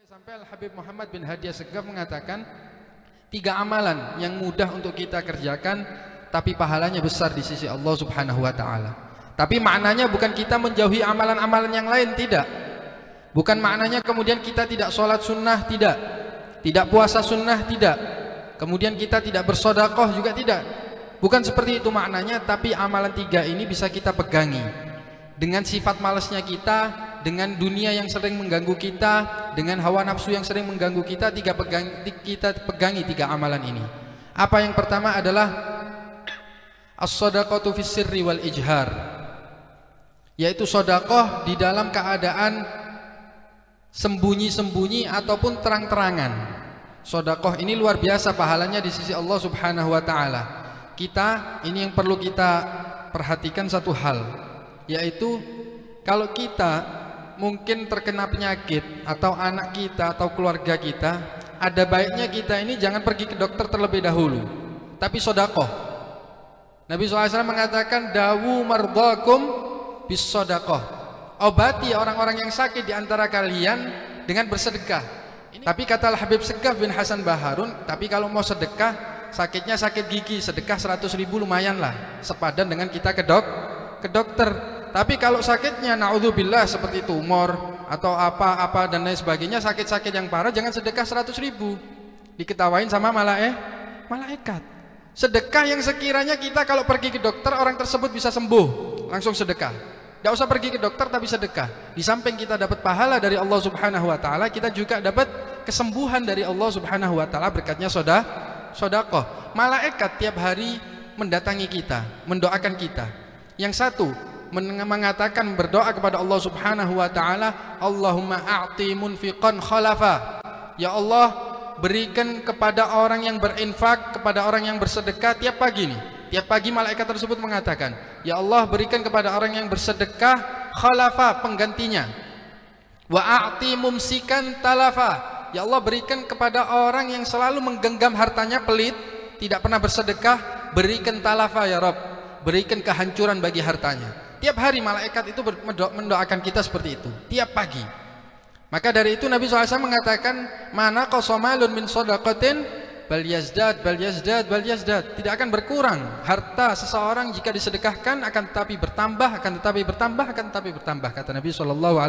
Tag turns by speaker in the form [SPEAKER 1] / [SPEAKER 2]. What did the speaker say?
[SPEAKER 1] Sampai Al-Habib Muhammad bin Hadi Assegaf mengatakan 3 amalan yang mudah untuk kita kerjakan tapi pahalanya besar di sisi Allah Subhanahu wa taala. Tapi maknanya bukan kita menjauhi amalan-amalan yang lain, tidak. Bukan maknanya kemudian kita tidak sholat sunnah, tidak. Tidak puasa sunnah, tidak. Kemudian kita tidak bersedekah juga, tidak. Bukan seperti itu maknanya, tapi amalan 3 ini bisa kita pegangi. Dengan sifat malasnya kita, dengan dunia yang sering mengganggu kita, dengan hawa nafsu yang sering mengganggu kita, kita pegangi 3 amalan ini. Apa yang pertama adalah as-shadaqatu fis sirri wal ijhar, yaitu sedekah di dalam keadaan sembunyi-sembunyi ataupun terang-terangan. Sedekah ini luar biasa pahalanya di sisi Allah Subhanahu wa taala. Kita ini yang perlu kita perhatikan satu hal, yaitu kalau kita mungkin terkena penyakit atau anak kita atau keluarga kita, ada baiknya kita ini jangan pergi ke dokter terlebih dahulu, tapi sedekah. Nabi SAW mengatakan dawu mardakum bis sedekah, obati orang-orang yang sakit di antara kalian dengan bersedekah. Tapi kata Al-Habib Segaf bin Hasan Baharun, tapi kalau mau sedekah, sakitnya sakit gigi, sedekah 100.000 lumayan lah, sepadan dengan kita ke dokter. Tapi kalau sakitnya naudzubillah seperti tumor atau apa-apa dan lain sebagainya, sakit-sakit yang parah, jangan sedekah 100.000, diketawain sama malaikat. Sedekah yang sekiranya kita kalau pergi ke dokter orang tersebut bisa sembuh, langsung sedekah. Tidak usah pergi ke dokter tapi sedekah. Di samping kita dapat pahala dari Allah Subhanahu wa taala, kita juga dapat kesembuhan dari Allah Subhanahu wa taala berkatnya sedekah. Malaikat tiap hari mendatangi kita, mendoakan kita. Yang satu mengatakan berdoa kepada Allah Subhanahu wa taala, Allahumma a'ti munfiqan khalafa. Ya Allah, berikan kepada orang yang berinfak, kepada orang yang bersedekah tiap pagi nih. Tiap pagi malaikat tersebut mengatakan, ya Allah, berikan kepada orang yang bersedekah khalafa, penggantinya. Wa a'ti mumsikan talafa. Ya Allah, berikan kepada orang yang selalu menggenggam hartanya pelit, tidak pernah bersedekah, berikan talafa ya Rabb, berikan kehancuran bagi hartanya. Tiap hari malaikat itu mendoakan kita seperti itu, tiap pagi. Maka dari itu Nabi SAW mengatakan, mana qasamalun min shadaqatin bal yazdad bal yazdad bal yazdad. Tidak akan berkurang harta seseorang jika disedekahkan, akan tetapi bertambah, akan tetapi bertambah, akan tetapi bertambah, kata Nabi SAW.